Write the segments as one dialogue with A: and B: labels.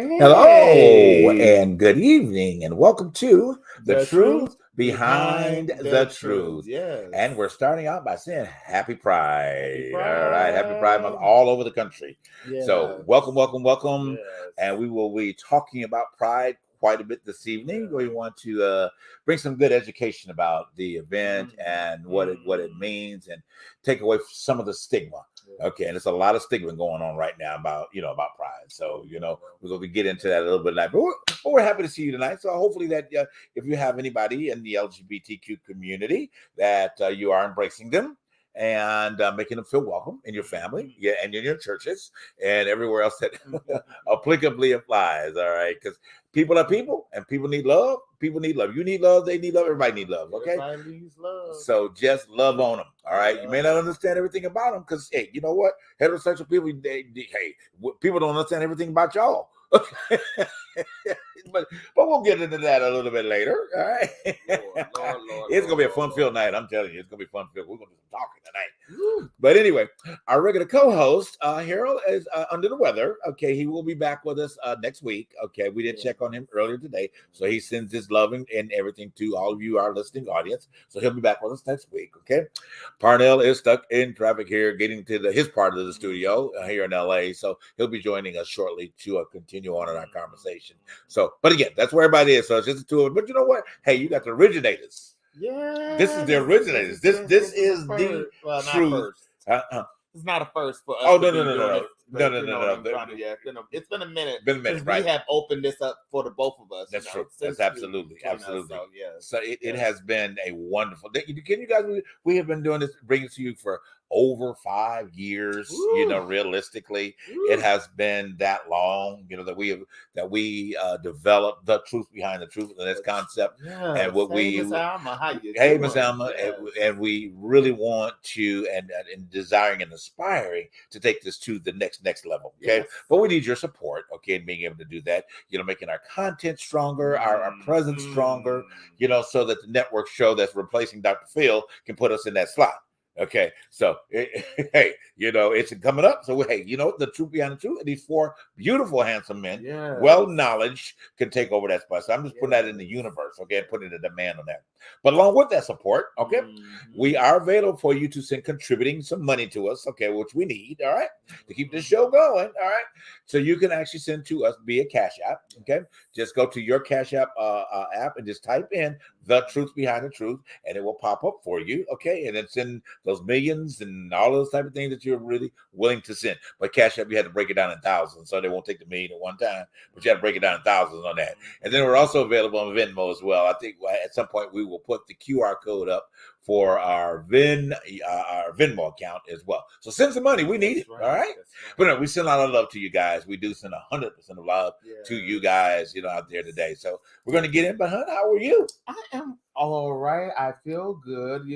A: Hello
B: Hey,
A: and good evening, and welcome to The
B: the
A: Truth
B: truth
A: Behind
B: behind
A: the
B: the truth.
A: Truth. And
B: Yes.
A: we're starting out by saying Happy
B: Happy
A: Pride. All right, Happy Pride Month
B: Pride.
A: all over the country. So,
B: Yes.
A: welcome, welcome, welcome. And
B: Yes.
A: we will be talking about Pride quite a bit this evening. We
B: Yeah.
A: want to bring some good education about the event
B: Mm,
A: and what it
B: mm,
A: means, and take away some of the stigma. Okay, and
B: yes.
A: there's a lot of stigma going on right now about about Pride.
B: Oh,
A: So
B: yeah.
A: we're going to get into that a little bit tonight. But we're happy to see you tonight. So hopefully that if you have anybody in the LGBTQ community, that you are embracing them and making them feel welcome in your family,
B: Mhm.
A: yeah, and in your churches and everywhere else that applicably applies. All right, because people are people, and people need love. People need love. You need love. They need love. Everybody need love. Okay,
B: Everybody needs love.
A: so just love on them. All right. You may
B: Love
A: not
B: on
A: understand everything about them because, hey, you know what? Heterosexual people, people don't understand everything about y'all. but we'll get into that a little bit later. All right.
B: Lord, Lord, Lord,
A: It's gonna
B: Lord,
A: be a
B: Lord,
A: fun-filled
B: Lord.
A: night. I'm telling you, it's gonna be fun-filled. We're gonna do some talking tonight.
B: Woo.
A: But anyway, our regular co-host Harold is under the weather. Okay, he will be back with us next week. Okay, we did
B: Yeah.
A: check on him earlier today, so he sends his love and everything to all of you, our listening audience. So he'll be back with us next week. Okay, Parnell is stuck in traffic here, getting to his part of the studio here in LA. So he'll be joining us shortly to continue on in our conversation. So, but again, that's where everybody is. So it's just the two of us. But you know what? Hey, you got the originators. This is
B: Yeah,
A: the originators. This
B: this is a
A: is the
B: first. Well, not
A: truth.
B: first.
A: Uh-uh.
B: It's not a first for us
A: Oh
B: to
A: no no
B: be
A: no no
B: doing
A: no
B: it,
A: no
B: but
A: no
B: you
A: no
B: know
A: no
B: what
A: no.
B: I'm trying to. Yeah, it's been a minute
A: Been a minute,
B: since we
A: right?
B: have opened this up for the both of us.
A: That's true. That's
B: Since you
A: absolutely
B: joined us.
A: absolutely.
B: So yes,
A: So it
B: yes.
A: has been a wonderful. Can you guys? We have been doing this, bringing it to you for over 5 years.
B: Woo,
A: Realistically, it
B: woo.
A: has been that long. That we developed the truth behind the truth and this concept, and
B: Yes.
A: what
B: Hey,
A: we
B: Miss Alma, how you
A: Hey, Miss
B: doing?
A: Alma,
B: Yes.
A: and we really want to and desiring and aspiring to take this to the next level. Okay,
B: Yes.
A: but we need your support. Okay, in being able to do that. Making our content stronger, our presence stronger. So that the network show that's replacing Dr. Phil can put us in that slot. Okay, so hey, it's coming up. So hey, the truth behind the truth, and these four beautiful, handsome men,
B: Yes.
A: well knowledge, can take over that spot. So I'm just putting that in the universe, okay, and putting a demand on that. But along with that support, okay, we are available for you to send contributing some money to us, okay, which we need, all right, to keep this show going, all right. So you can actually send to us via Cash App, okay. Just go to your Cash App app and just type in the truth behind the truth, and it will pop up for you, okay. And then send those millions and all those type of things that you're really willing to send. But Cash App, you had to break it down in thousands, so they won't take the million at one time, but you have to break it down in thousands on that. And then we're also available on Venmo as well. I think at some point we will put the QR code up for our Venmo account as well. So send some money. We need it. All right. But no, we send a lot of love to you guys. We do send 100% of love to you guys, out there today. So we're going to get in. But hun, how are you?
B: I am all right. I feel good.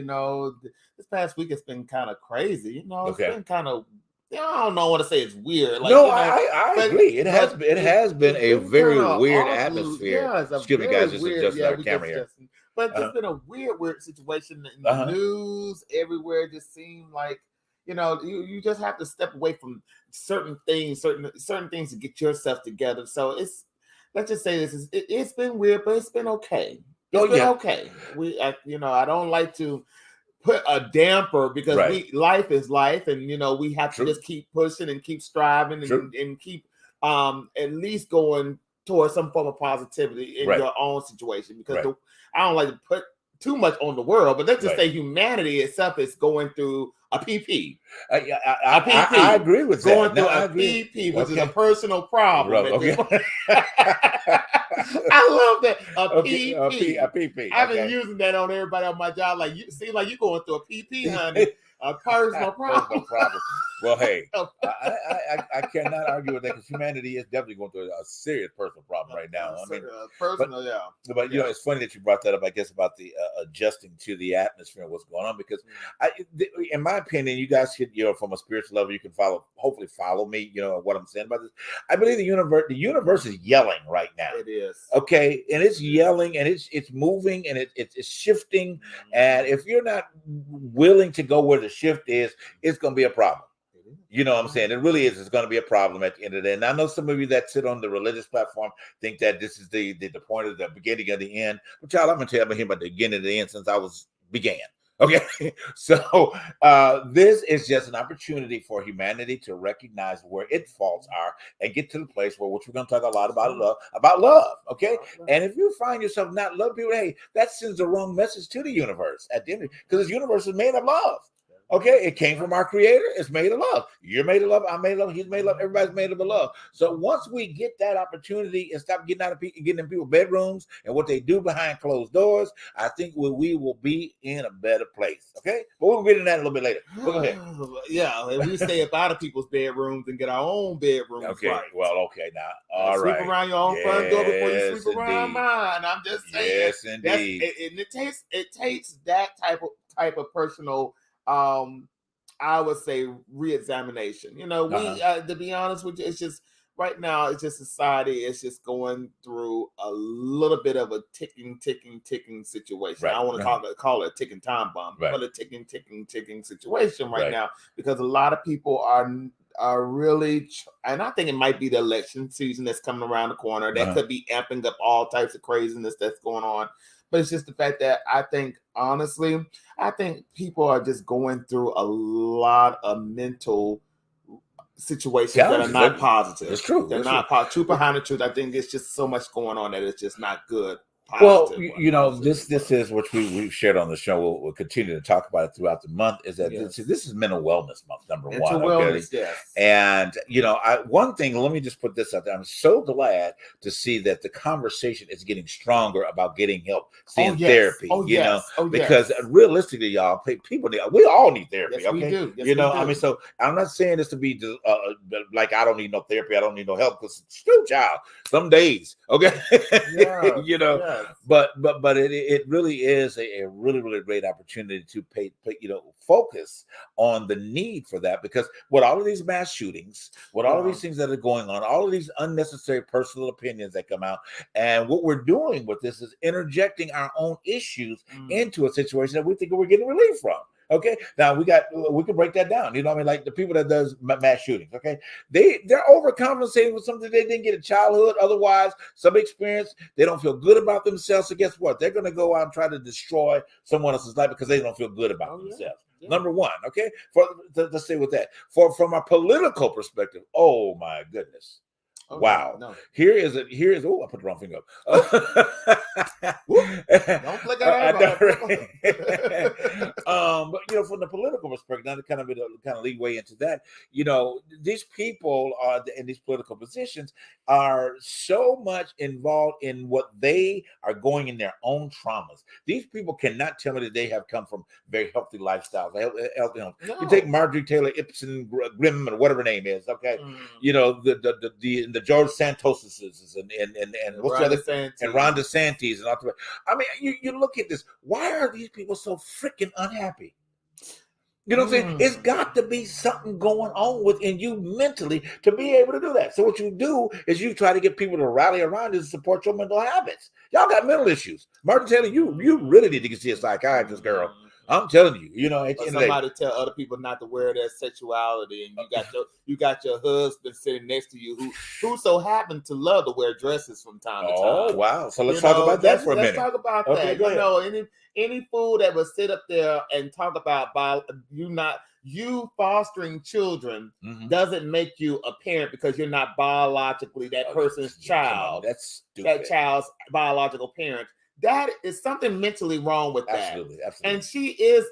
B: This past week it's been kind of crazy. It's been kind of. I don't know what to say. It's weird.
A: No, I agree. It has been a very weird atmosphere.
B: Yeah, it's a
A: Excuse me, guys.
B: very
A: Just
B: weird.
A: adjusting
B: Yeah,
A: our
B: we
A: camera
B: just
A: here.
B: adjusting. But it's been a weird situation in the news everywhere. It just seemed like you just have to step away from certain things, certain things to get yourself together. So let's just say it's been weird, but it's been okay. It's been okay. I don't like to put a damper because life is life, and we have to just keep pushing and keep striving and keep at least going towards some form of positivity in your own situation, because I don't like to put too much on the world, but let's just say humanity itself is going through a PP.
A: I agree with that.
B: Going through a PP, which is a personal problem. I love that. A PP.
A: A PP.
B: I've been using that on everybody on my job. Like, you seem like you're going through a PP, honey. A personal problem.
A: Well, hey, I cannot argue with that, because humanity is definitely going through a serious personal problem right now. I mean,
B: personal,
A: but it's funny that you brought that up. I guess about the adjusting to the atmosphere and what's going on, because in my opinion, you guys should, from a spiritual level, you can hopefully follow me. What I'm saying about this. I believe the universe is yelling right now.
B: It is
A: okay, and it's yelling, and it's moving, and it's shifting. And if you're not willing to go where the shift is, it's going to be a problem. You know what I'm saying? It really is. It's going to be a problem at the end of the day. And I know some of you that sit on the religious platform think that this is the point of the beginning of the end. But y'all, I'm going to tell you about him about the beginning of the end since I began. Okay, so this is just an opportunity for humanity to recognize where its faults are and get to the place where, which we're going to talk a lot about love. Okay, and if you find yourself not loving people, hey, that sends the wrong message to the universe at the end, because the universe is made of love. Okay, it came from our creator. It's made of love. You're made of love. I'm made of love. He's made of love. Everybody's made of love. So once we get that opportunity and stop getting in people's bedrooms and what they do behind closed doors, I think we will be in a better place. Okay, but we'll get into that a little bit later. Go ahead.
B: Yeah, and we stay up out of people's bedrooms and get our own bedrooms.
A: Okay,
B: right.
A: well, okay, now, all right.
B: Sweep around your own front door before you sweep around mine. I'm just saying.
A: Yes, indeed.
B: And it takes that type of personal. I would say re-examination. You know, we to be honest with you, it's just right now, it's just society is just going through a little bit of a ticking situation. Right. I don't want to call it a ticking time bomb, but a ticking situation right now, because a lot of people are really, and I think it might be the election season that's coming around the corner. That could be amping up all types of craziness that's going on. But it's just the fact that I think people are just going through a lot of mental situations that are not positive.
A: It's true.
B: They're not positive. Truth behind the truth. I think it's just so much going on that it's just not good.
A: Well, you know, this is what we've shared on the show. We'll continue to talk about it throughout the month. Is that this is Mental Wellness Month, number one.
B: Wellness, yes.
A: And you know, one thing. Let me just put this out there. I'm so glad to see that the conversation is getting stronger about getting help, seeing therapy. Because realistically, y'all, people we all need therapy.
B: Yes,
A: okay,
B: we do. Yes,
A: you know,
B: we do.
A: I mean, so I'm not saying this to be like I don't need no therapy. I don't need no help, because child, some days, okay, you know. Yeah. But it really is a really great opportunity to focus on the need for that, because with all of these mass shootings, with all of these things that are going on, all of these unnecessary personal opinions that come out, and what we're doing with this is interjecting our own issues into a situation that we think we're getting relief from. Okay, now we can break that down. You know what I mean? Like the people that does mass shootings. Okay, they're overcompensating with something they didn't get in childhood. Otherwise, some experience, they don't feel good about themselves. So guess what? They're going to go out and try to destroy someone else's life because they don't feel good about themselves. Yeah. Number one. Okay, let's stay with that. From a political perspective, oh my goodness. Oh, wow. No. Here is I put the wrong finger up.
B: Don't flick that
A: but you know, from the political perspective, now to kind of leeway into that, you know, these people are in these political positions are so much involved in what they are going in their own traumas. These people cannot tell me that they have come from very healthy lifestyles. No. You take Marjorie Taylor Ipsen Grimm or whatever her name is, okay? You know, the George Santos's and what's the other, and Ron DeSantis and all that. I mean, you look at this. Why are these people so freaking unhappy? You know what I'm saying? It's got to be something going on within you mentally to be able to do that. So what you do is you try to get people to rally around you to support your mental habits. Y'all got mental issues. Martin Taylor, you really need to see a psychiatrist, girl. I'm telling you, you know,
B: somebody tell other people not to wear their sexuality, and you got your husband sitting next to you who so happen to love to wear dresses from time to time.
A: Oh wow! So let's talk about that for a minute.
B: Let's talk about that. You know, any fool that would sit up there and talk about you fostering children doesn't make you a parent, because you're not biologically that person's child.
A: That's stupid.
B: That child's biological parent. That is something mentally wrong with that.
A: Absolutely.
B: And she is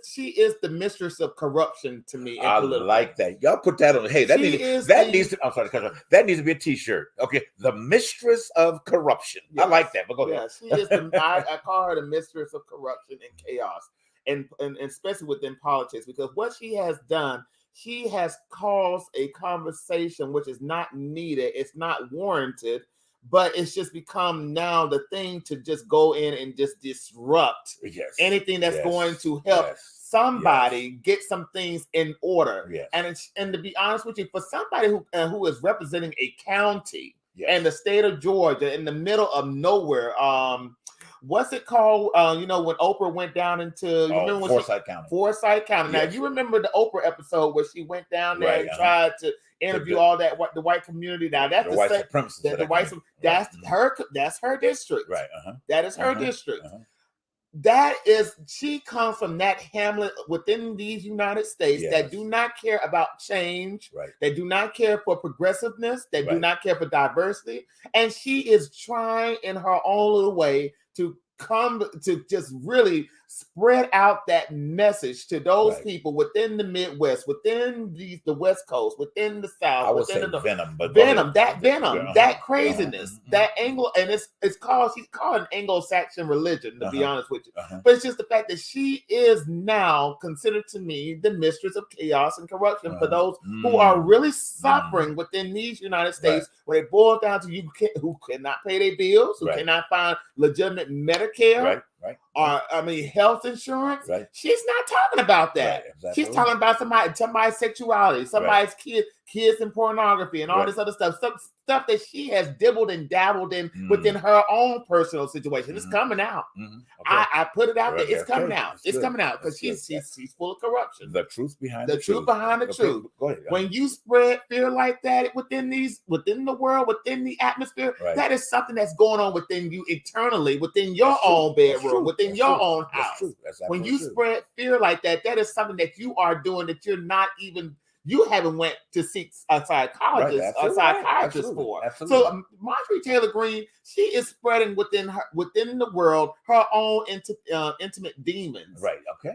B: the mistress of corruption to me.
A: I like that. Y'all put that on. Hey, that needs to. I'm sorry, that needs to be a T-shirt. Okay, the mistress of corruption. Yes. I like that. But go ahead.
B: She is. I call her the mistress of corruption and chaos, and especially within politics, because what she has done, she has caused a conversation which is not needed. It's not warranted. But it's just become now the thing to just go in and just disrupt anything that's going to help somebody get some things in order. Yes. And to be honest with you, for somebody who is representing a county and the state of Georgia in the middle of nowhere, what's it called? You know, when Oprah went down into remember when
A: Forsyth County.
B: Forsyth County.
A: Yes.
B: Now you remember the Oprah episode where she went down there and tried to interview all that the white community. Now that's
A: the white supremacists.
B: That's her district.
A: Right.
B: That is her district. That is, she comes from that hamlet within these United States that do not care about change, that do not care for progressiveness, that do not care for diversity. And she is trying in her own little way to come to just really spread out that message to those people within the Midwest, within the West Coast, within the South.
A: I would say venom, but
B: that craziness, that Anglo, and she's called an Anglo-Saxon religion, to be honest with you. But it's just the fact that she is now considered to me the mistress of chaos and corruption for those who are really suffering within these United States, where it boils down to who cannot pay their bills, who cannot find legitimate Medicare. Health insurance. She's not talking about that. She's talking about somebody's sexuality, somebody's kids in pornography, and all this other stuff. Stuff that she has dibbled and dabbled in within her own personal situation. It's coming out. I put it out there. It's coming out. It's coming out because she's full of corruption.
A: The truth behind
B: the truth. Behind the truth.
A: Go ahead.
B: When you spread fear like that within the world, within the atmosphere, that is something that's going on within you internally, within your own bedroom, within your own house. When you spread fear like that, that is something that you are doing that you're not even. You haven't went to seek a psychologist or psychiatrist for. So Marjorie Taylor Greene, she is spreading within the world her own intimate demons.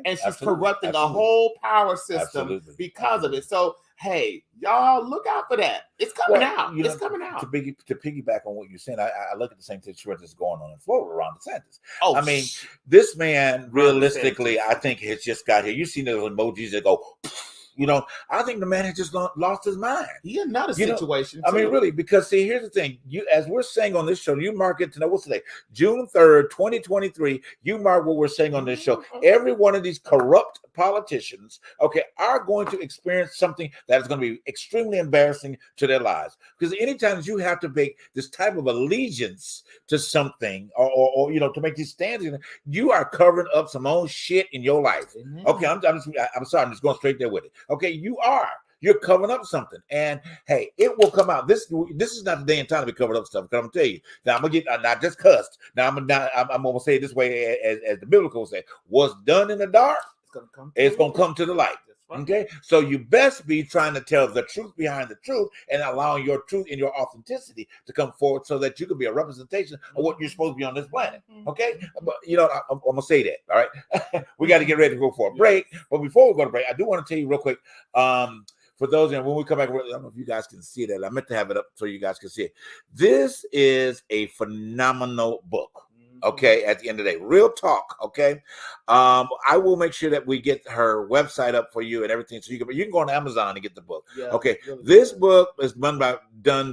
B: And she's corrupting a whole power system because of it. So hey, y'all look out for that. It's coming out. It's coming out.
A: To piggyback on what you're saying, I look at the same situation that's going on in Florida around DeSantis. This man, realistically, I think has just got here. You've seen those emojis that go. I think the man has just lost his mind.
B: He another situation.
A: Really, because see, here's the thing. As we're saying on this show, you mark it to know what's today, June 3rd, 2023. You mark what we're saying on this show. Every one of these corrupt politicians, are going to experience something that is going to be extremely embarrassing to their lives. Because anytime you have to make this type of allegiance to something, or to make these stands, you are covering up some own shit in your life. I'm sorry, I'm just going straight there with it. You're covering up something, and hey, it will come out. This is not the day and time to be covered up stuff. Because I'm gonna tell you now, I'm not just cussed. Now I'm gonna say it this way, as the biblical say, what's done in the dark, it's gonna come to the light. So you best be trying to tell the truth behind the truth and allowing your truth and your authenticity to come forward so that you can be a representation of what you're supposed to be on this planet. But I'm gonna say that. All right, we got to get ready to go for a break. But before we go to break, I do want to tell you real quick. For those, when we come back, I don't know if you guys can see that. I meant to have it up so you guys can see it. This is a phenomenal book. At the end of the day, real talk. I will make sure that we get her website up for you and everything, so you can go on Amazon and get the book. This book is done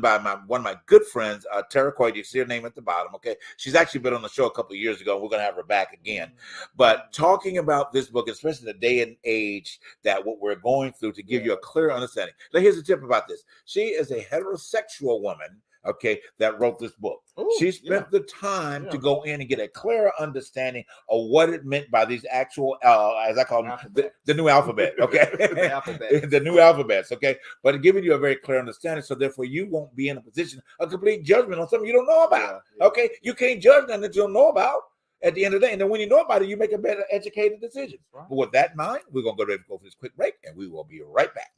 A: by one of my good friends, Tara Coit. You see her name at the bottom. She's actually been on the show a couple of years ago. We're gonna have her back again. But talking about this book, especially the day and age that what we're going through, to give you a clear understanding. Now, here's the tip about this: she is a heterosexual woman. That wrote this book. She spent the time to go in and get a clearer understanding of what it meant by these actual, as I call them, the new alphabet. The new alphabets. But giving you a very clear understanding, so therefore you won't be in a position of complete judgment on something you don't know about. You can't judge nothing that you don't know about. At the end of the day, and then when you know about it, you make a better educated decision. But with that in mind, we're gonna go for this quick break, and we will be right back.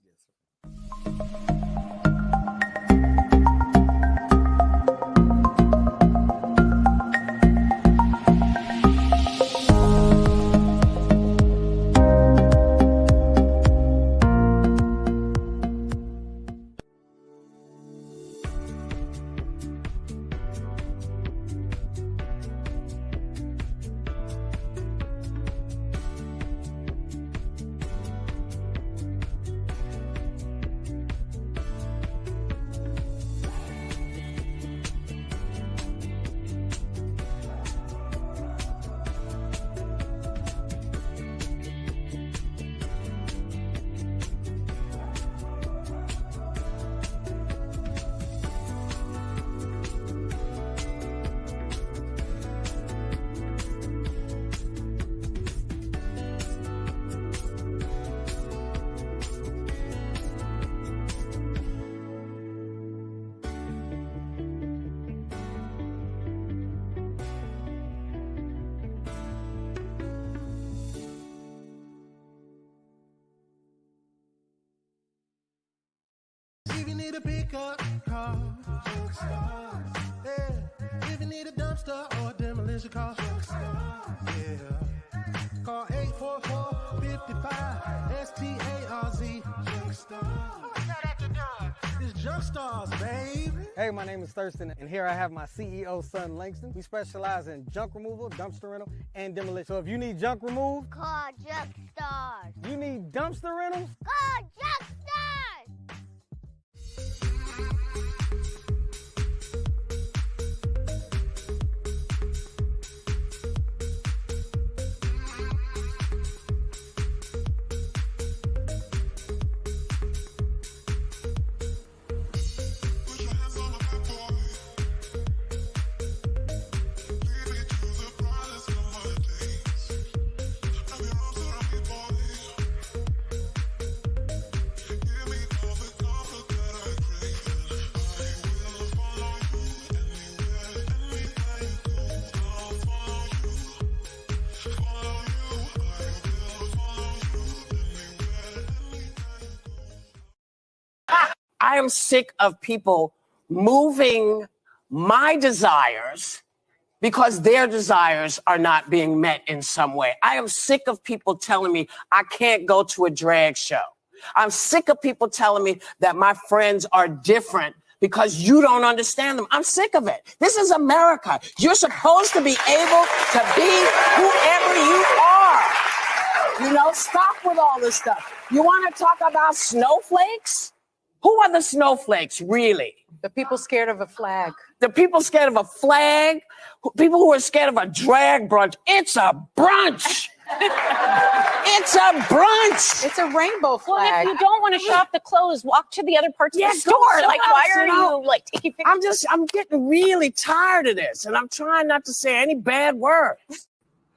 C: need a pickup, call Junk Stars. Yeah. If you need a dumpster or a demolition, call Junk Stars. Yeah. Call 844-55-STARZ. Junk Stars. It's Junk Stars, baby.
D: Hey, my name is Thurston, and here I have my CEO, son Langston. We specialize in junk removal, dumpster rental, and demolition. So if you need junk removed,
E: call Junk Stars.
D: You need dumpster rentals,
E: call Junk Stars.
F: I am sick of people moving my desires because their desires are not being met in some way. I am sick of people telling me I can't go to a drag show. I'm sick of people telling me that my friends are different because you don't understand them. I'm sick of it. This is America. You're supposed to be able to be whoever you are. You know, stop with all this stuff. You want to talk about snowflakes? Who are the snowflakes, really?
G: The people scared of a flag.
F: The people scared of a flag? People who are scared of a drag brunch. It's a brunch. It's a brunch.
G: It's a rainbow flag.
H: Well, if you don't want to shop the clothes, walk to the other parts of the store. Like, why are you like taking pictures?
F: I'm getting really tired of this, and I'm trying not to say any bad words.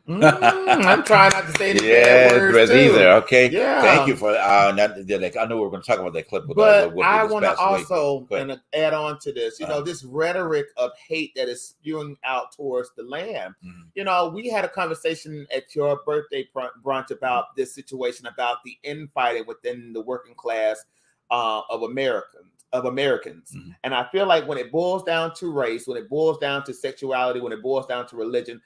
B: I'm trying not to say any bad words too.
A: Either. Okay.
B: Yeah.
A: Thank you for I know we were going to talk about that clip.
B: But I want to also add on to this. You know, this rhetoric of hate that is spewing out towards the land. Mm-hmm. You know, we had a conversation at your birthday brunch about this situation, about the infighting within the working class of Americans. Mm-hmm. And I feel like when it boils down to race, when it boils down to sexuality, when it boils down to religion,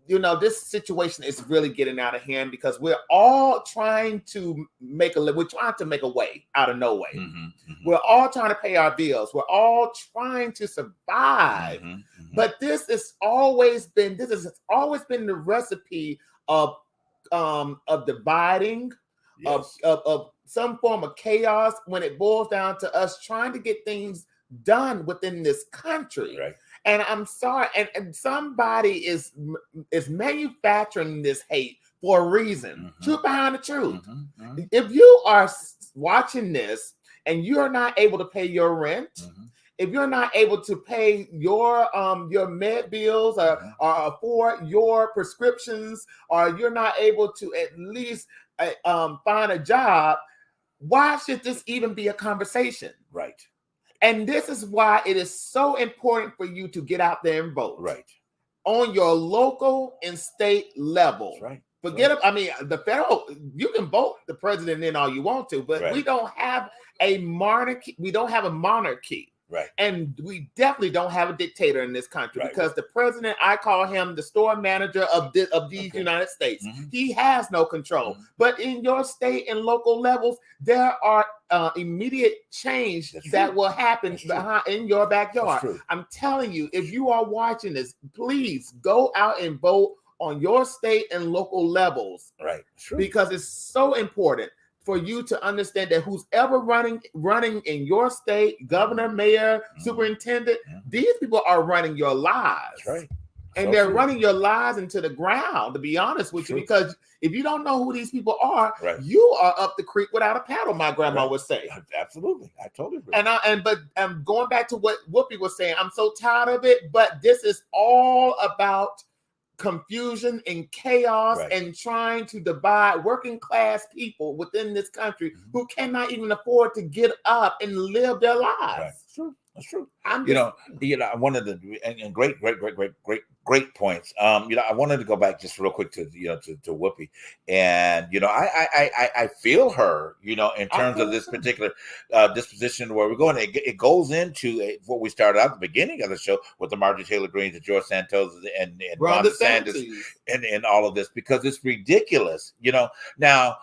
B: you know, this situation is really getting out of hand because we're all trying to make a way out of no way. Mm-hmm, mm-hmm. We're all trying to pay our bills. We're all trying to survive. Mm-hmm, mm-hmm. But this has always been the recipe of dividing, yes, of some form of chaos when it boils down to us trying to get things done within this country. Right. And I'm sorry, and somebody is manufacturing this hate for a reason. Mm-hmm. Truth behind the truth. Mm-hmm. Mm-hmm. If you are watching this and you're not able to pay your rent, mm-hmm, if you're not able to pay your med bills or afford your prescriptions, or you're not able to at least find a job, why should this even be a conversation? Right. And this is why it is so important for you to get out there and vote. Right. On your local and state level. That's right. Forget it. I mean, the federal, you can vote the president in all you want to, but we don't have a monarchy. We don't have a monarchy. Right. And we definitely don't have a dictator in this country because the president, I call him the store manager of these United States. Mm-hmm. He has no control. Mm-hmm. But in your state and local levels, there are immediate change that will happen in your backyard. I'm telling you, if you are watching this, please go out and vote on your state and local levels. Right. Because it's so important for you to understand that who's ever running in your state, governor, mayor, superintendent, these people are running your lives. That's right. And they're running your lives into the ground, to be honest with you, because if you don't know who these people are, you are up the creek without a paddle, my grandma would say. Absolutely. I totally agree. But going back to what Whoopi was saying, I'm so tired of it, but this is all about confusion and chaos and trying to divide working class people within this country who cannot even afford to get up and live their lives. True.
A: That's true.
B: I'm
A: You
B: just,
A: know, I wanted to, and great points. I wanted to go back just real quick to to Whoopi, and I feel her, in terms of this particular disposition where we're going. It goes into what we started out at the beginning of the show with the Marjorie Taylor Greene, the George Santos, and Ron DeSantis, and all of this, because it's ridiculous. Now.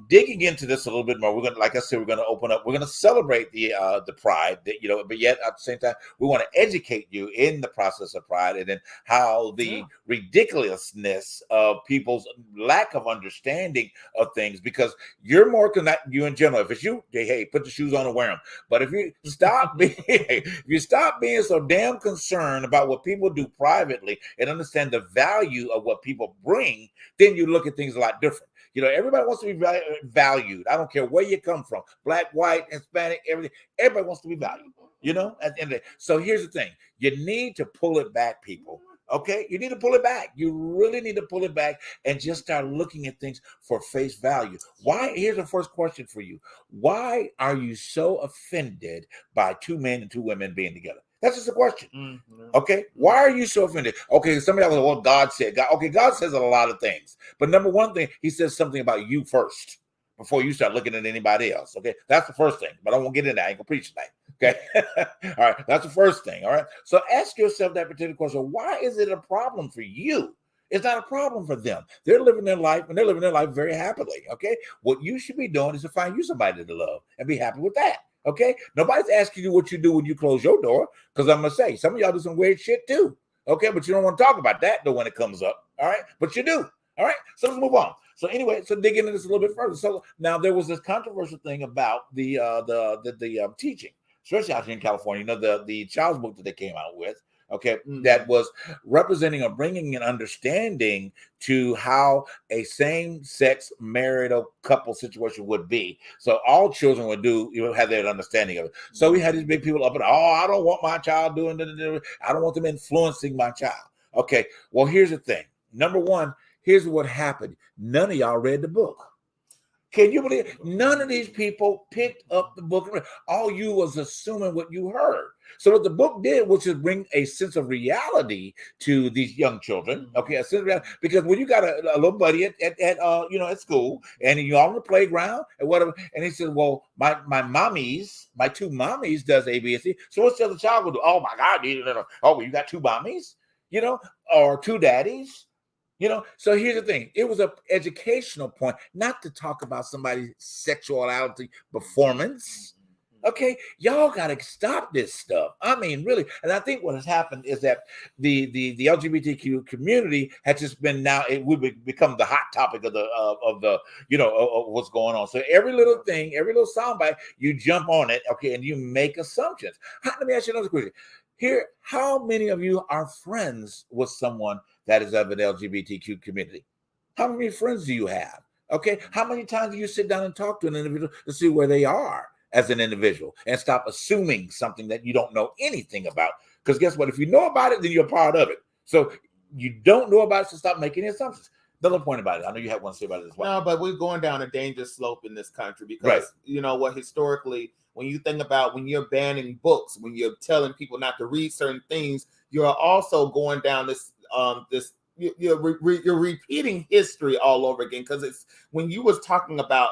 A: Digging into this a little bit more, we're gonna, like I said, we're gonna open up. We're gonna celebrate the pride, that, but yet at the same time, we want to educate you in the process of pride, and then how the ridiculousness of people's lack of understanding of things. Because you're more connected, you in general. If it's you, hey, put the shoes on and wear them. But if you stop being so damn concerned about what people do privately and understand the value of what people bring, then you look at things a lot different. Everybody wants to be valued. I don't care where you come from, black, white, Hispanic, everything. Everybody wants to be valued, at the end of the day. So here's the thing. You need to pull it back, people. Okay? You need to pull it back. You really need to pull it back and just start looking at things for face value. Why? Here's the first question for you. Why are you so offended by two men and two women being together? That's just a question.
B: Mm-hmm.
A: Okay. Why are you so offended? Okay. Somebody else, well, God said. God says a lot of things. But number one thing, he says something about you first before you start looking at anybody else. Okay. That's the first thing. But I won't get into that. I ain't gonna preach tonight. Okay. All right. That's the first thing. All right. So ask yourself that particular question. Why is it a problem for you? It's not a problem for them. They're living their life, and they're living their life very happily. Okay. What you should be doing is to find you somebody to love and be happy with that. Okay, nobody's asking you what you do when you close your door, because I'm gonna say some of y'all do some weird shit too. Okay, but you don't want to talk about that though when it comes up. All right, but you do. All right, so let's move on. So anyway, so dig into this a little bit further. So now there was this controversial thing about the teaching, especially out here in California. The child's book that they came out with. Okay, that was representing or bringing an understanding to how a same-sex married couple situation would be. So all children would have that understanding of it. So we had these big people up and, I don't want my child doing that. I don't want them influencing my child. Okay, well, here's the thing. Number one, here's what happened. None of y'all read the book. Can you believe it? None of these people picked up the book? All you was assuming what you heard. So what the book did was just bring a sense of reality to these young children. Okay, a sense of reality. Because when you got a little buddy at school, and you're on the playground and whatever, and he says, "Well, my two mommies does A, B, and C." So what's the other child will do? Oh my God! Oh, you got two mommies, or two daddies. So here's the thing. It was an educational point, not to talk about somebody's sexuality performance. Okay, y'all got to stop this stuff. I mean, really. And I think what has happened is that the LGBTQ community has just been now, it would become the hot topic of the what's going on. So every little thing, every little soundbite, you jump on it, okay, and you make assumptions. Let me ask you another question. Here, how many of you are friends with someone that is of an LGBTQ community? How many friends do you have? Okay, how many times do you sit down and talk to an individual to see where they are as an individual, and stop assuming something that you don't know anything about? Because guess what? If you know about it, then you're a part of it. So you don't know about it, so stop making assumptions. Another point about it. I know you have one to say about it as well.
B: No, but we're going down a dangerous slope in this country because historically, when you think about when you're banning books, when you're telling people not to read certain things, you're also going down this you're repeating history all over again. Because it's when you was talking about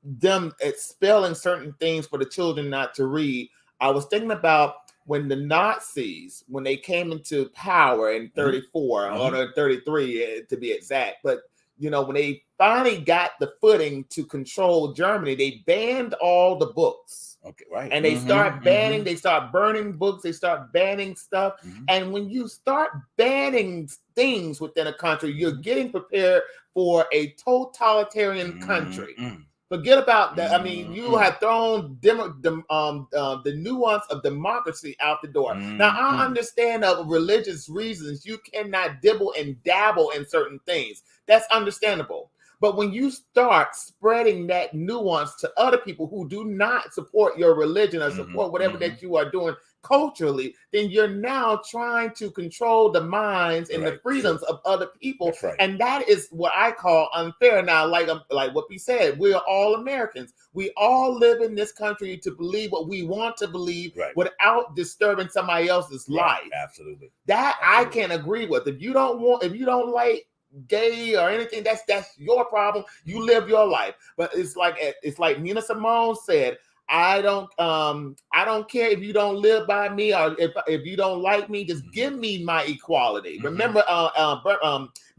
B: them expelling certain things for the children not to read, I was thinking about when the Nazis, when they came into power in 34 or 33 to be exact, but when they finally got the footing to control Germany, they banned all the books.
A: Okay, right.
B: And they start banning, they start burning books, they start banning stuff. And when you start banning things within a country, you're getting prepared for a totalitarian country. Forget about that. I mean, you have thrown the nuance of democracy out the door. Now, I understand of religious reasons you cannot dibble and dabble in certain things. That's understandable. But when you start spreading that nuance to other people who do not support your religion or support whatever that you are doing culturally, then you're now trying to control the minds and the freedoms of other people.
A: That's right.
B: And that is what I call unfair. Now, like what we said, we're all Americans. We all live in this country to believe what we want to believe without disturbing somebody else's life.
A: Absolutely.
B: That I can't agree with. If you don't like gay or anything, that's your problem. You live your life. But it's like Nina Simone said, I don't care if you don't live by me or if you don't like me, just give me my equality. Remember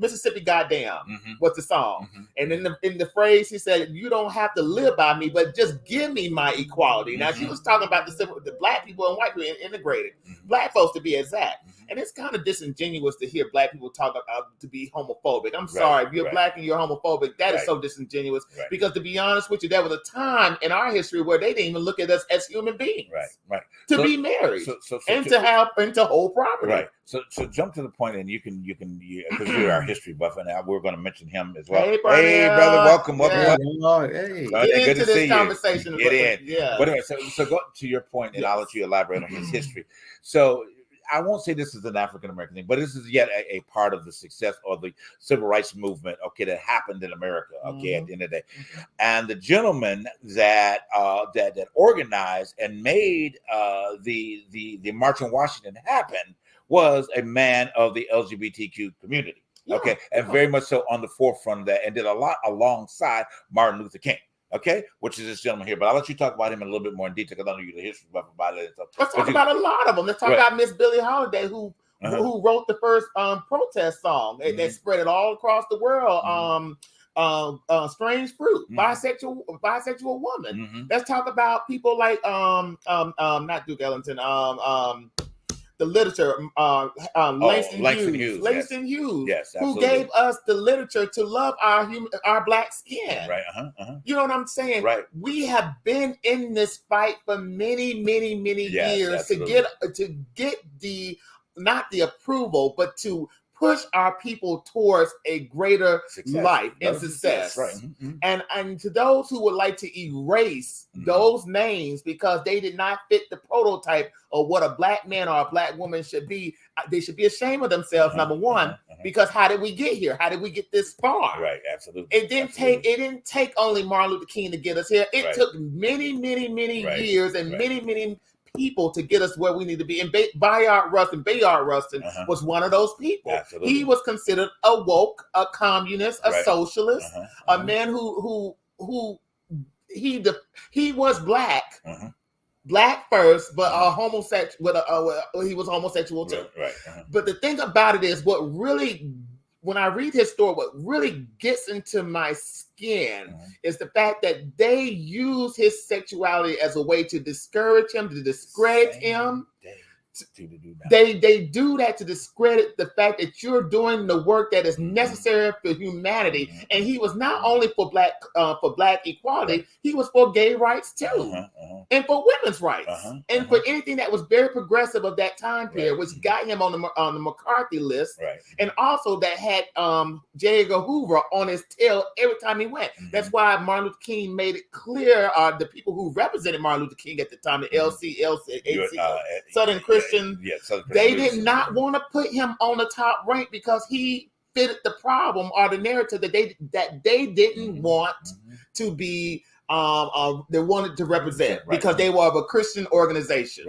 B: Mississippi Goddamn was the song. And in the phrase she said, you don't have to live by me, but just give me my equality. Now she was talking about the black people and white people integrated, black folks to be exact. And it's kind of disingenuous to hear black people talk about to be homophobic. I'm sorry, if you're black and you're homophobic, that is so disingenuous. Because to be honest with you, there was a time in our history where they didn't even look at us as human beings. To be married and to hold property.
A: So jump to the point, and you can because you're our history buff, and we're going to mention him as well.
B: Hey,
A: brother, welcome.
B: Get
A: Good
B: into
A: to see
B: this conversation.
A: Get in.
B: Yeah.
A: But anyway, so go to your point, and I'll let you elaborate on his history. So I won't say this is an African American thing, but this is yet a part of the success of the civil rights movement, that happened in America, at the end of the day. And the gentleman that organized and made the March on Washington happen was a man of the LGBTQ community, and very much so on the forefront of that, and did a lot alongside Martin Luther King. Which is this gentleman here, but I'll let you talk about him in a little bit more in detail because I know you're the history buff about it.
B: Let's talk about a lot of them. Let's talk about Miss Billie Holiday, who wrote the first protest song that spread it all across the world. Strange Fruit, bisexual woman. Let's talk about people like not Duke Ellington, the literature, Langston Hughes. Langston Hughes, who gave us the literature to love our black skin. You know what I'm saying? We have been in this fight for many years to get the not the approval, but to push our people towards a greater life and success. And to those who would like to erase those names because they did not fit the prototype of what a black man or a black woman should be, they should be ashamed of themselves, number one, because how did we get here? How did we get this far? It didn't take only Martin Luther King to get us here. It took many years and many people to get us where we need to be. And Bayard Rustin was one of those people. He was considered a woke, a communist, a socialist, a man who he was black. Black first, but a homosexual. He was homosexual too. But the thing about it is, when I read his story, what really gets into my skin is the fact that they use his sexuality as a way to discourage him, to discredit him. They do that to discredit the fact that you're doing the work that is necessary for humanity. And he was not only for black equality, he was for gay rights too, and for women's rights, and for anything that was very progressive of that time period, which got him on the McCarthy list, and also that had J. Edgar Hoover on his tail every time he went. That's why Martin Luther King made it clear, the people who represented Martin Luther King at the time, the Southern Christian. They did not want to put him on the top rank because he fitted the problem or the narrative that they didn't want to be they wanted to represent because they were of a Christian organization.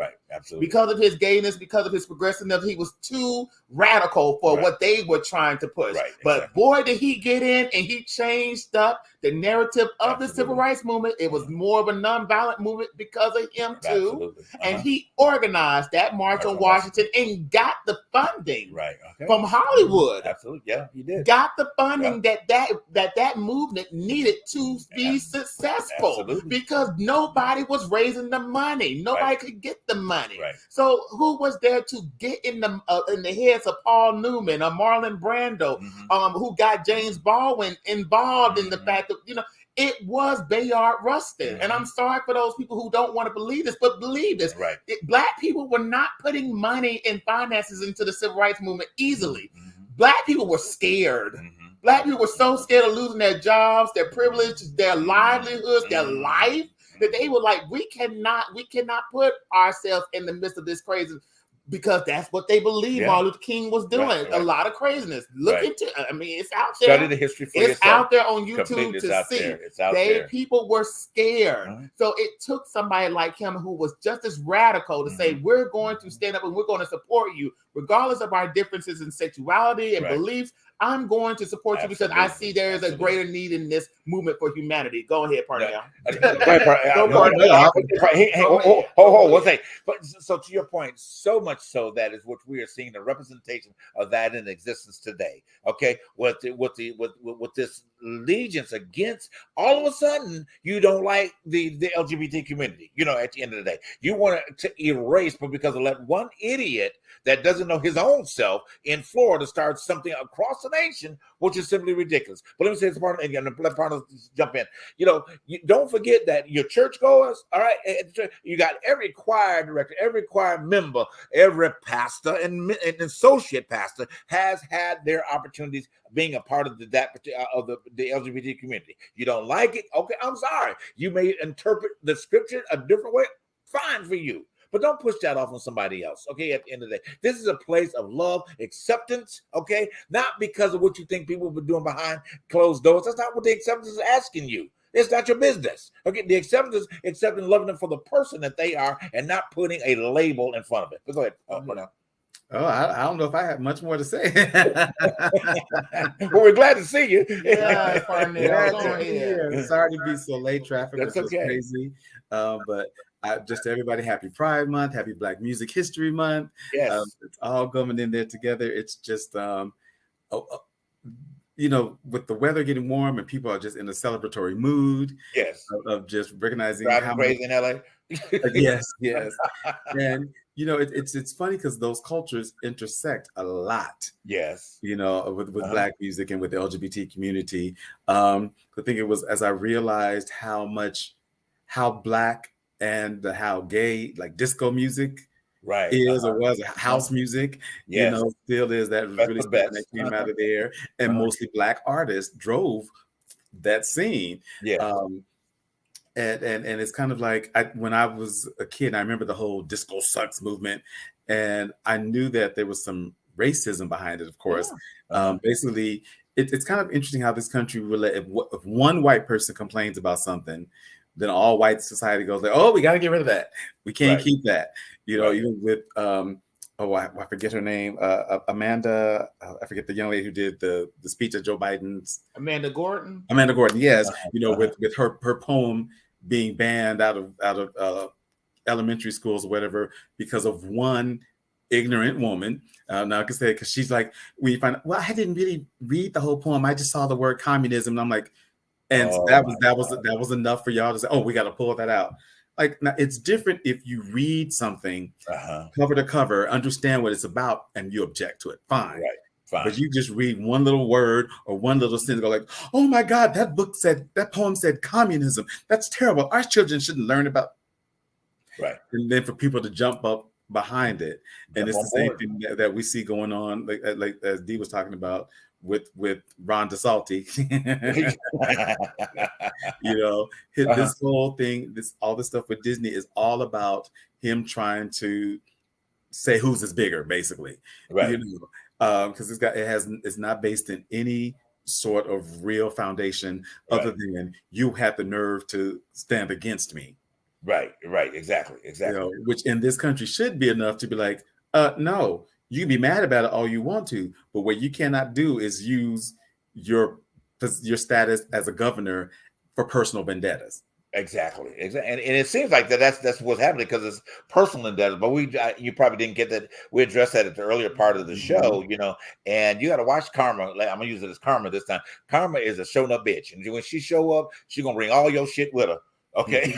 B: Because of his gayness, because of his progressiveness, he was too radical for what they were trying to push. But boy, did he get in and he changed up the narrative of the civil rights movement. It was more of a nonviolent movement because of him too. And he organized that March on Washington and got the funding from Hollywood.
A: He did.
B: Got the funding that movement needed to be successful because nobody was raising the money. Nobody could get the money. So who was there to get in the heads of Paul Newman or Marlon Brando, who got James Baldwin involved in the fact that, it was Bayard Rustin. And I'm sorry for those people who don't want to believe this, but believe this. Black people were not putting money and finances into the civil rights movement easily. Black people were scared. Black people were so scared of losing their jobs, their privilege, their livelihoods, their life, that they were like, we cannot put ourselves in the midst of this crazy, because that's what they believe Martin Luther King was doing.
A: Right.
B: A lot of craziness. Look into, I mean, it's out there.
A: Study the history for yourself.
B: It's out there on YouTube
A: Completely,
B: to see.
A: It's out there.
B: People were scared. So it took somebody like him who was just as radical to say, we're going to stand up and we're going to support you, regardless of our differences in sexuality and beliefs. I'm going to support you because I see there is a greater need in this movement for humanity. Go ahead, Parnell.
A: One thing. But so to your point, so much so that is what we are seeing, the representation of that in existence today. Okay, with this allegiance against, all of a sudden you don't like the LGBT community. You know, at the end of the day, you want to erase, but because of that one idiot that doesn't know his own self in Florida starts something across the nation, which is simply ridiculous. But let me say this part, and let Parnell jump in. You know, you don't forget that your churchgoers, all right, you got every choir director, every choir member, every pastor and associate pastor has had their opportunities being a part of the LGBT community. You don't like it? Okay, I'm sorry. You may interpret the scripture a different way. Fine for you. But don't push that off on somebody else, okay? At the end of the day, this is a place of love, acceptance, okay? Not because of what you think people have been doing behind closed doors. That's not what the acceptance is asking you. It's not your business, okay? The acceptance is accepting, loving them for the person that they are and not putting a label in front of it. But go ahead, Parnell.
I: Oh, I don't know if I have much more to say.
A: Well, we're glad to see you.
B: Yeah,
I: sorry to be so late. Traffic was
A: okay.
I: Crazy. But just everybody, happy Pride Month, happy Black Music History Month.
A: Yes.
I: It's all going in there together. It's just, you know, with the weather getting warm and people are just in a celebratory mood.
A: Yes.
I: Of just recognizing
A: driving crazy in LA.
I: Yes. And you know, it's funny because those cultures intersect a lot.
A: Yes.
I: You know, with Black music and with the LGBT community. I think it was as I realized how Black and how gay, like disco music is or was house music, you know, still is. That really something that came out of there. And mostly Black artists drove that scene. And it's kind of like when I was a kid, I remember the whole disco sucks movement, and I knew that there was some racism behind it, of course. Basically, it's kind of interesting how this country will if one white person complains about something, then all white society goes like, oh, we got to get rid of that. We can't keep that. You know, even with I forget her name, Amanda. I forget the young lady who did the speech at Joe Biden's.
B: Amanda Gordon.
I: Yes. You know, with her poem being banned out of elementary schools or whatever because of one ignorant woman. Now I can say because she's like, we find I didn't really read the whole poem. I just saw the word communism, and I'm like, and that was enough for y'all to say, oh, we got to pull that out. Like, now it's different if you read something cover to cover, understand what it's about, and you object to it. Fine.
A: Fine.
I: But you just read one little word or one little sentence, go like, oh my God, that poem said communism. That's terrible. Our children shouldn't learn about.
A: Right.
I: And then for people to jump up behind it. And it's the same thing that we see going on, like as Dee was talking about with Ron DeSalty. You know, this whole thing, all this stuff with Disney is all about him trying to say whose is bigger, basically.
A: Right.
I: You know, because it's not based in any sort of real foundation other than you had the nerve to stand against me.
A: Right, exactly.
I: You know, which in this country should be enough to be like, no, you can be mad about it all you want to, but what you cannot do is use your status as a governor for personal vendettas.
A: Exactly. And it seems like that's what's happening because it's personal endeavors. But you probably didn't get that. We addressed that at the earlier part of the show, you know. And you got to watch Karma. Like, I'm gonna use it as Karma this time. Karma is a shown up bitch, and when she show up, she gonna bring all your shit with her. Okay,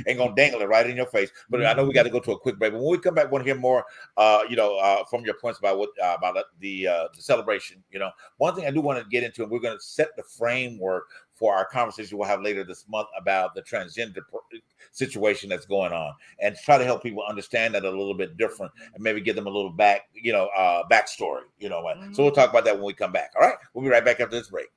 A: ain't gonna dangle it right in your face. But I know we got to go to a quick break. But when we come back, want to hear more, from your points about the celebration. You know, one thing I do want to get into, and we're going to set the framework for our conversation we'll have later this month about the transgender situation that's going on, and try to help people understand that a little bit different, and maybe give them a little backstory. So we'll talk about that when we come back. All right, we'll be right back after this break.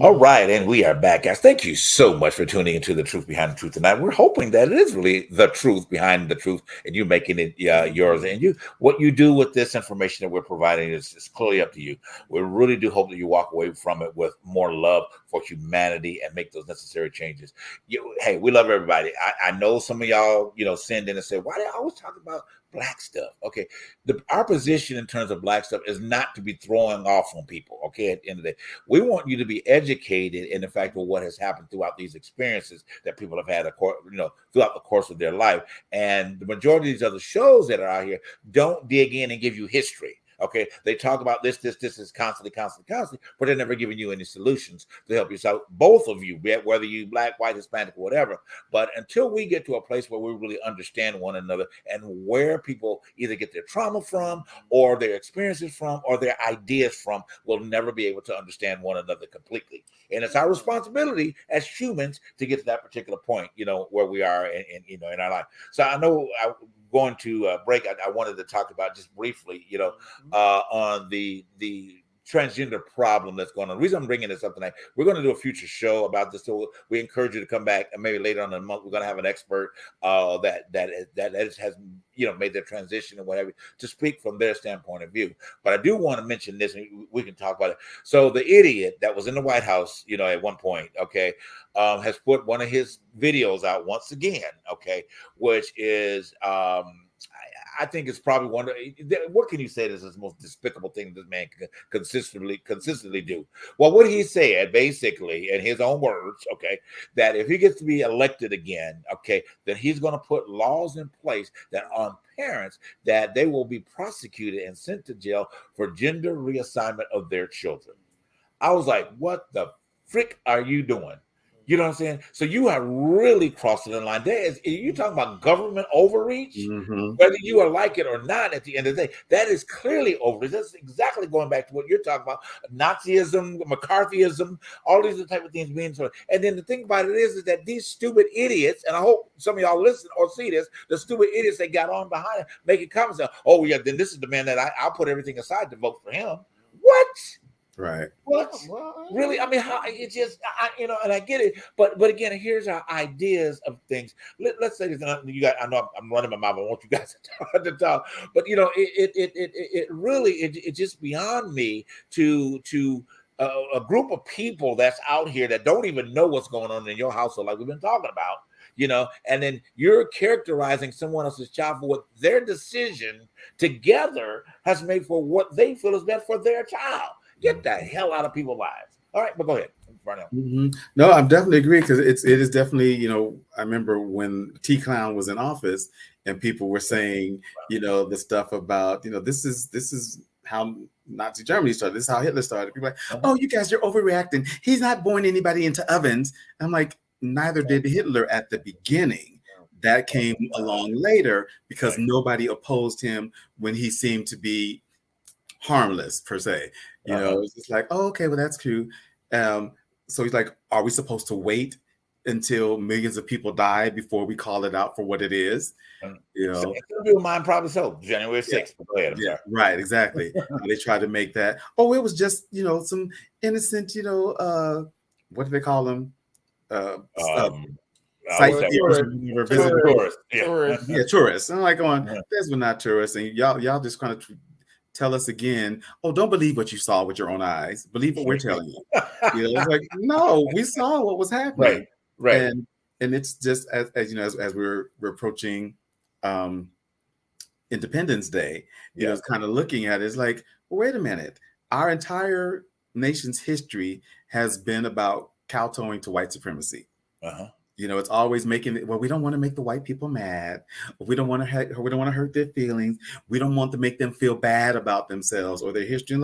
A: All right, and we are back, guys. Thank you so much for tuning into The Truth Behind the Truth tonight. We're hoping that it is really the truth behind the truth, and you making it yours. And what you do with this information that we're providing is clearly up to you. We really do hope that you walk away from it with more love for humanity and make those necessary changes. Hey, we love everybody. I know some of y'all, send in and say, why do I always talk about Black stuff? Okay, our position in terms of Black stuff is not to be throwing off on people. Okay, at the end of the day, we want you to be educated in the fact of what has happened throughout these experiences that people have had, throughout the course of their life. And the majority of these other shows that are out here don't dig in and give you history. Okay, they talk about this is constantly, but they're never giving you any solutions to help yourself, both of you, whether you Black, white, Hispanic, whatever. But until we get to a place where we really understand one another and where people either get their trauma from or their experiences from or their ideas from, we'll never be able to understand one another completely. And it's our responsibility as humans to get to that particular point, where we are in our life. So I know going to break, I wanted to talk about just briefly, on the transgender problem that's going on. The reason I'm bringing this up tonight, we're going to do a future show about this. So we encourage you to come back, and maybe later on in the month, we're going to have an expert that has made their transition and whatever to speak from their standpoint of view. But I do want to mention this, and we can talk about it. So the idiot that was in the White House, at one point, has put one of his videos out once again, which is I think it's probably what can you say this is the most despicable thing this man can consistently do? Well, what he said basically in his own words, that if he gets to be elected again, then he's going to put laws in place that on parents that they will be prosecuted and sent to jail for gender reassignment of their children. I was like, what the frick are you doing? You know what I'm saying? So you are really crossing the line. You're talking about government overreach, whether you are like it or not. At the end of the day, that is clearly overreach. That's exactly going back to what you're talking about: Nazism, McCarthyism, all these type of things being sort of. And then the thing about it is that these stupid idiots, and I hope some of y'all listen or see this, the stupid idiots that got on behind it, making comments. Oh yeah, then this is the man that I'll put everything aside to vote for him. What?
I: Right.
A: What? Really? I mean, how it just, and I get it, but again, here's our ideas of things. Let's say this. You got, I know I'm running my mouth. I want you guys to talk, but it really, it's just beyond me to a group of people that's out here that don't even know what's going on in your household, like we've been talking about. And then you're characterizing someone else's child for what their decision together has made for what they feel is best for their child. Get the hell out of people's lives. All right, but go ahead.
I: Mm-hmm. No, I'm definitely agree because it is definitely, I remember when T Clown was in office and people were saying, the stuff about, this is how Nazi Germany started. This is how Hitler started. People are like, oh, you guys, you're overreacting. He's not born anybody into ovens. I'm like, neither did Hitler at the beginning. That came along later because nobody opposed him when he seemed to be harmless per se. It's just like, oh, okay, well, that's cute. So he's like, are we supposed to wait until millions of people die before we call it out for what it is?
A: So mine probably so. January 6th. Go ahead.
I: Yeah, right, exactly. They try to make that, oh, it was just, some innocent, what do they call them? Tourists. I'm like going, these were not tourists, and y'all just kind of tell us again, oh, don't believe what you saw with your own eyes. Believe what we're telling you. It's like, no, we saw what was happening.
A: Right.
I: And it's just as we're approaching Independence Day, it's kind of looking at it, it's like, well, wait a minute. Our entire nation's history has been about kowtowing to white supremacy. It's always making it. Well, we don't want to make the white people mad. We don't want to hurt their feelings. We don't want to make them feel bad about themselves or their history.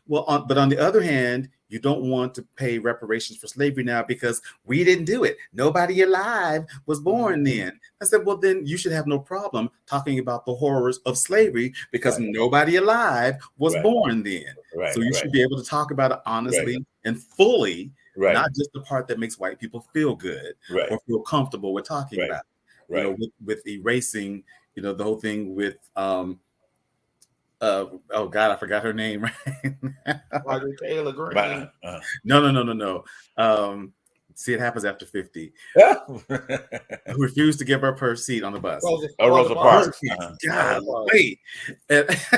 I: But on the other hand, you don't want to pay reparations for slavery now because we didn't do it. Nobody alive was born then. I said, well, then you should have no problem talking about the horrors of slavery because nobody alive was born then. So you should be able to talk about it honestly and fully. Not just the part that makes white people feel good or feel comfortable with talking about it. With erasing, the whole thing with oh God, I forgot her name.
B: Margaret Taylor Greene.
I: No. See, it happens after 50. Who refused to give up her seat on the bus.
A: Rosa Parks.
I: God, wait. It's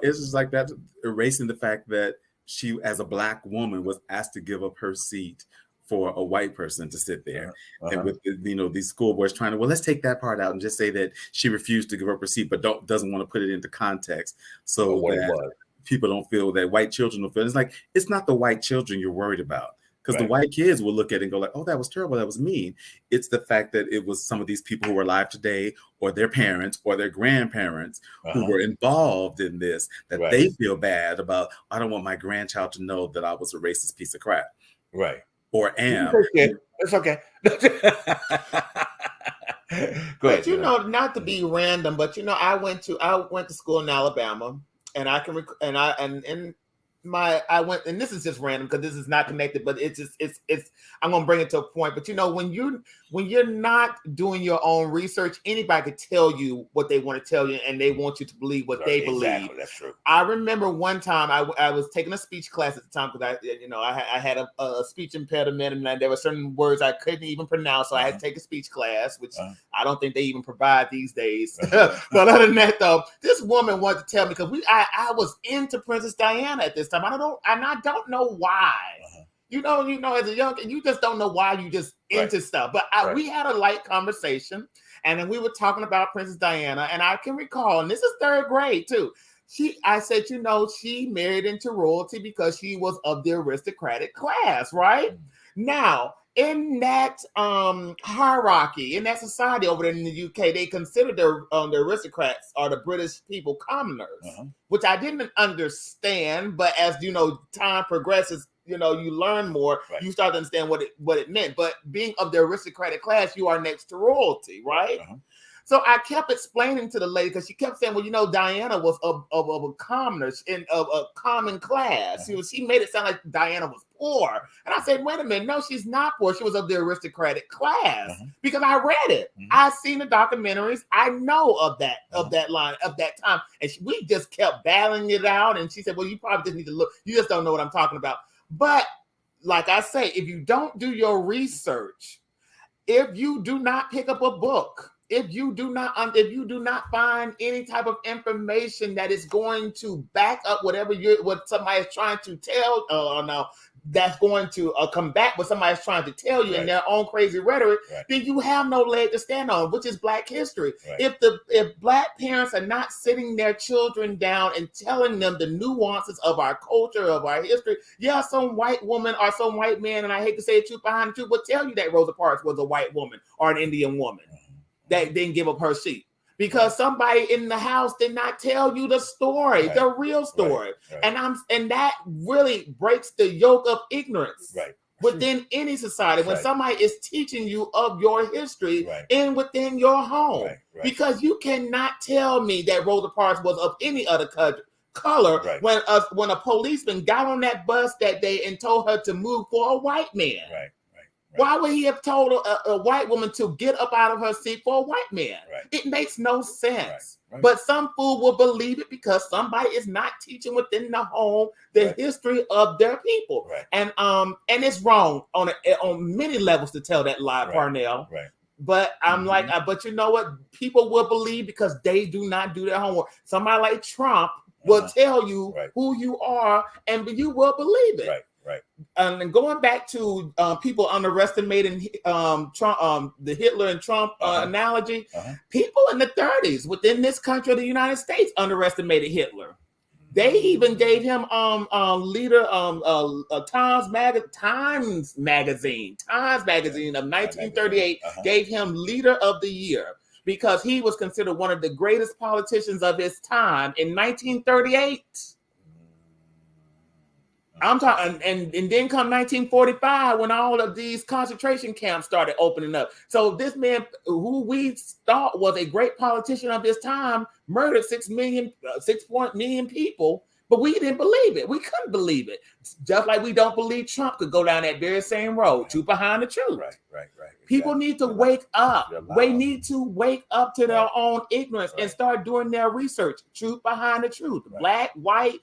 I: just like that, erasing the fact that she, as a Black woman, was asked to give up her seat for a white person to sit there. And with these school boards trying to, well, let's take that part out and just say that she refused to give up her seat, but doesn't want to put it into context so that people don't feel that white children will feel. It's like, it's not the white children you're worried about. Because the white kids will look at it and go like, oh, that was terrible. That was mean. It's the fact that it was some of these people who are alive today or their parents or their grandparents who were involved in this, that they feel bad about, I don't want my grandchild to know that I was a racist piece of crap.
A: Right.
I: Or am.
A: It's okay. Go ahead.
B: But not to be random, but I went to school in Alabama, and I can I went, and this is just random because this is not connected, but it's I'm gonna bring it to a point. But when you're not doing your own research, anybody could tell you what they want to tell you, and they want you to believe what they believe.
A: That's true.
B: I remember one time I was taking a speech class at the time because I had a speech impediment, and there were certain words I couldn't even pronounce, so I had to take a speech class, which I don't think they even provide these days. But other than that, though, this woman wanted to tell me because I was into Princess Diana at this time. I don't know why. As a young kid, you just don't know why you just into stuff. But we had a light conversation, and then we were talking about Princess Diana, and I can recall, and this is third grade too. I said, she married into royalty because she was of the aristocratic class, right? Now, in that hierarchy, in that society over there in the UK, they consider the aristocrats or the British people commoners, which I didn't understand. But as time progresses, you learn more. You start to understand what it meant. But being of the aristocratic class, you are next to royalty, right? So I kept explaining to the lady because she kept saying, "Well, you know, Diana was of a commoner in of a common class. She made it sound like Diana was poor." And I said, "Wait a minute, no, she's not poor. She was of the aristocratic class because I read it. I've seen the documentaries. I know of that line of that time." And we just kept battling it out. And she said, "Well, you probably just need to look. You just don't know what I'm talking about." But like I say, if you don't do your research, if you do not pick up a book, if you do not find any type of information that is going to back up what somebody is trying to tell, that's going to combat what somebody's trying to tell you in their own crazy rhetoric, then you have no leg to stand on, which is Black history. If Black parents are not sitting their children down and telling them the nuances of our culture, of our history, some white woman or some white man, and I hate to say it, truth behind the truth, will tell you that Rosa Parks was a white woman or an Indian woman that didn't give up her seat. Because somebody in the house did not tell you the story, the real story. And that really breaks the yoke of ignorance within any society. When somebody is teaching you of your history within your home. Because you cannot tell me that Rosa Parks was of any other color when a policeman got on that bus that day and told her to move for a white man. Why would he have told a white woman to get up out of her seat for a white man? It makes no sense. But some fool will believe it because somebody is not teaching within the home the history of their people. And it's wrong on many levels to tell that lie, Parnell. But I'm like, but you know what? People will believe because they do not do their homework. Somebody like Trump will tell you who you are, and you will believe it. And going back to people underestimating Trump, the Hitler and Trump analogy, people in the 30s within this country of the United States underestimated Hitler. They even gave him leader Times magazine of 1938 gave him leader of the year because he was considered one of the greatest politicians of his time in 1938. I'm talking, and then come 1945 when all of these concentration camps started opening up. So this man, who we thought was a great politician of his time, murdered 6 million people, but we didn't believe it. We couldn't believe it. Just like we don't believe Trump could go down that very same road, truth behind the truth. People need to wake up. They need to wake up to their own ignorance and start doing their research. Truth behind the truth. Black, white,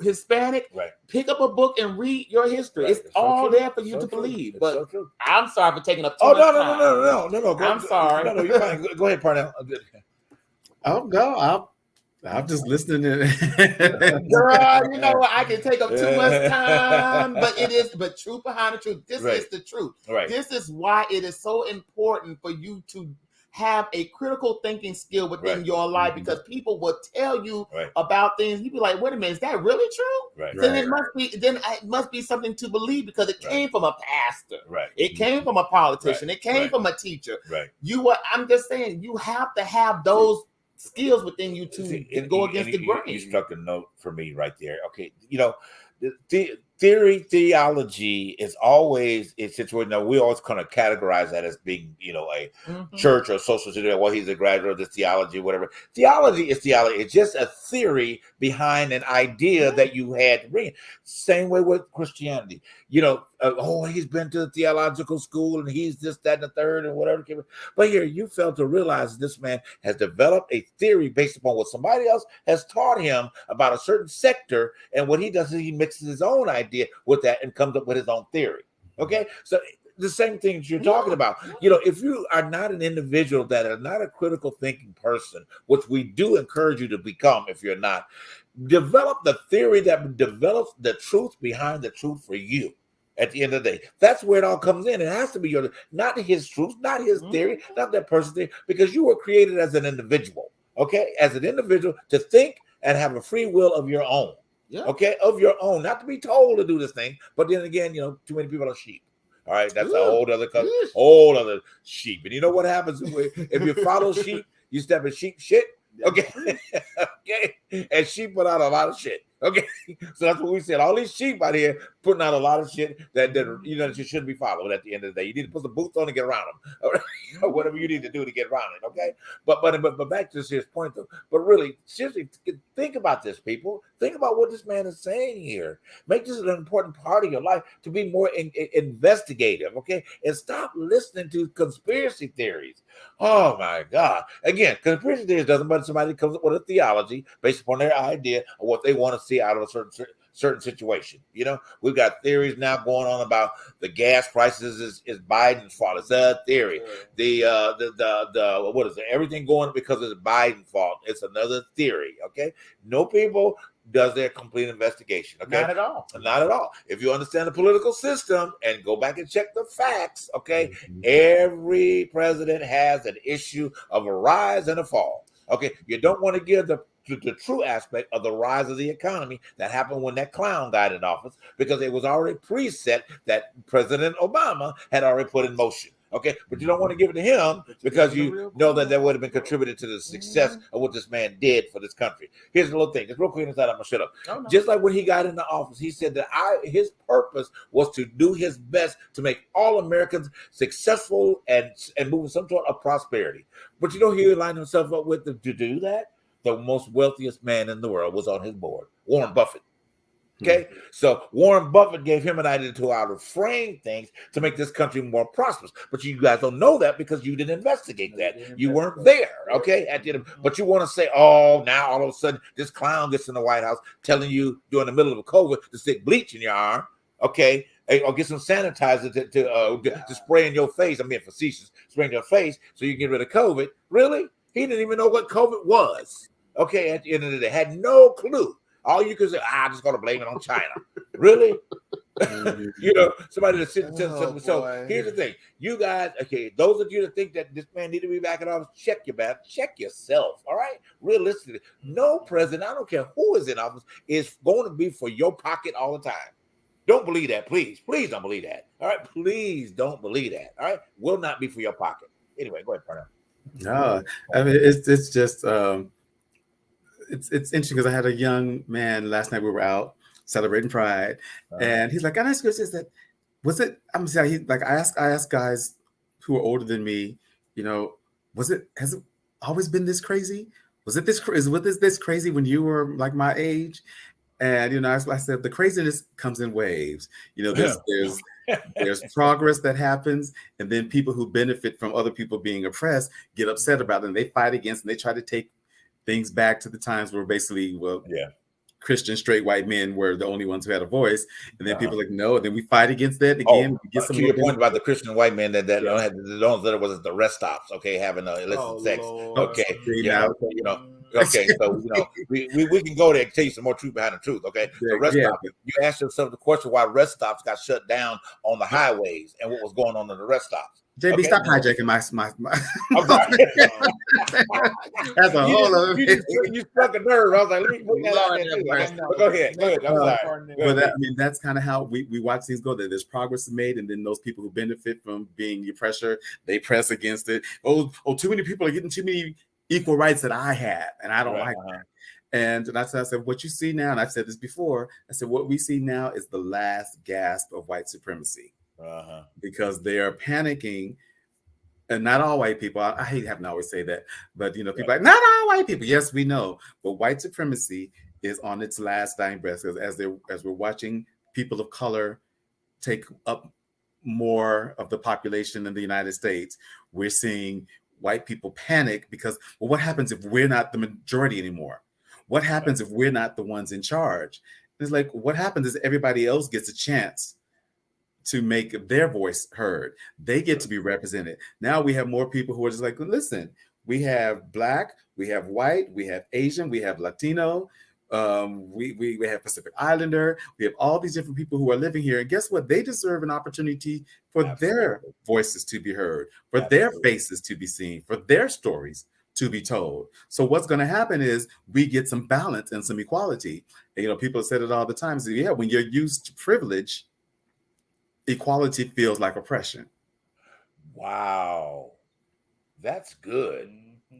B: Hispanic, pick up a book and read your history. It's all there for you to believe. But I'm sorry for taking up too much time.
A: No.
B: I'm sorry.
A: No, you're fine. Go ahead, Parnell.
I: Oh no, I'm just listening.
B: Girl, you know what? I can take up too much time, but truth behind the truth. This is the truth. This is why it is so important for you to have a critical thinking skill within your life, because people will tell you about things. You be like, wait a minute, is that really true? Then it must be something to believe because it came from a pastor. It came from a politician. It came from a teacher. I'm just saying, you have to have those skills within you to go against the grain.
A: You struck a note for me right there. Okay, you know, theology is always a situation that we always kind of categorize that as being, you know, a church or social institution. Well, he's a graduate of this theology, whatever. Theology is theology. It's just a theory behind an idea that you had to bring. Same way with Christianity. You know, he's been to the theological school and he's this, that, and the third, and whatever. But here, you fail to realize this man has developed a theory based upon what somebody else has taught him about a certain sector, and what he does is he mixes his own idea with that and comes up with his own theory. Okay, so the same things you're talking about. You know, if you are not an individual that are not a critical thinking person, which we do encourage you to become, if you're not, develop the theory that develops the truth behind the truth for you. At the end of the day, that's where it all comes in. It has to be not his truth, not his theory, not that person's theory, because you were created as an individual. Okay, as an individual to think and have a free will of your own. Okay, of your own, not to be told to do this thing. But then again, you know, too many people are sheep. All right, that's a whole other sheep. And you know what happens if you follow sheep? You step in sheep shit. Okay, okay, and sheep put out a lot of shit. Okay, so that's what we said. All these sheep out here putting out a lot of shit that you know that you shouldn't be following. At the end of the day, you need to put some boots on and get around them, or whatever you need to do to get around it. Okay, but back to his point though. But really, seriously, think about this, people. Think about what this man is saying here. Make this an important part of your life to be more investigative. Okay, and stop listening to conspiracy theories. Oh my God! Again, conspiracy theories doesn't matter. Somebody comes up with a theology based upon their idea of what they want to see out of a certain situation. You know, we've got theories now going on about the gas prices is Biden's fault. It's a theory. The what is it? Everything going because it's Biden's fault. It's another theory. Okay, no people does their complete investigation. Okay,
B: Not at all.
A: Not at all. If you understand the political system and go back and check the facts, okay, every president has an issue of a rise and a fall. Okay, you don't want to give the true aspect of the rise of the economy that happened when that clown got in office, because it was already preset that President Obama had already put in motion. Okay, but you don't want to give it to him because you know that would have been contributed to the success of what this man did for this country. Here's the little thing, just real quick inside, I'm gonna shut up.
B: Oh, no.
A: Just like when he got into office, he said that his purpose was to do his best to make all Americans successful and move in some sort of prosperity. But you know, he lined himself up with to do that. The most wealthiest man in the world was on his board, Warren Buffett. Okay, so Warren Buffett gave him an idea to how to frame things to make this country more prosperous. But you guys don't know that because you didn't investigate that. You weren't there. Okay, at the end of, but you want to say, oh, now all of a sudden this clown gets in the White House telling you during the middle of COVID to stick bleach in your arm. Okay, or get some sanitizer to spray in your face. I'm being facetious. Spray in your face so you can get rid of COVID. Really? He didn't even know what COVID was. Okay, at the end of the day, had no clue. All you could say, I'm just going to blame it on China. Really? You know, somebody that sits and says something. So here's the thing. You guys, okay, those of you that think that this man need to be back in office, check yourself, all right? Realistically, no president, I don't care who is in office, is going to be for your pocket all the time. Don't believe that, please. Please don't believe that. All right? Please don't believe that. All right? Will not be for your pocket. Anyway, go ahead, Parnell.
I: No, I mean, it's just... It's interesting because I had a young man last night. We were out celebrating Pride, and he's like, "I ask you this: that was it?" I'm saying, he like, I asked guys who are older than me, you know, has it always been this crazy? Was this crazy when you were like my age? And you know, I said the craziness comes in waves. You know, there's progress that happens, and then people who benefit from other people being oppressed get upset about it, and they fight against, and they try to take things back to the times where basically, Christian straight white men were the only ones who had a voice, and then people are like, no, and then we fight against that again.
A: To your point about the Christian white men that was the rest stops, okay, having illicit sex, okay, you know. Okay, so you know we can go there and tell you some more truth behind the truth. Okay, so rest stops. You ask yourself the question why rest stops got shut down on the highways and what was going on in the rest stops.
I: JB, stop hijacking my.
A: I'm sorry.
I: That's a whole other.
A: You struck a nerve. I was like, let me put that out. Go ahead. I'm sorry.
I: But that's kind of how we watch things go. There's progress made, and then those people who benefit from being the oppressor, they press against it. Oh, too many people are getting too many equal rights that I had, and I don't like that. And I said, what you see now, and I've said this before, I said, what we see now is the last gasp of white supremacy. Because they are panicking, and not all white people. I hate having to always say that, but you know, people like not all white people. Yes, we know, but white supremacy is on its last dying breath. As we're watching people of color take up more of the population in the United States, we're seeing white people panic because, well, what happens if we're not the majority anymore? What happens if we're not the ones in charge? It's like, what happens is everybody else gets a chance to make their voice heard. They get to be represented. Now we have more people who are just like, listen, we have Black, we have white, we have Asian, we have Latino, we have Pacific Islander, we have all these different people who are living here. And guess what? They deserve an opportunity for their voices to be heard, for their faces to be seen, for their stories to be told. So what's going to happen is we get some balance and some equality. And, you know, people have said it all the time. So yeah, when you're used to privilege, equality feels like oppression.
A: Wow, that's good.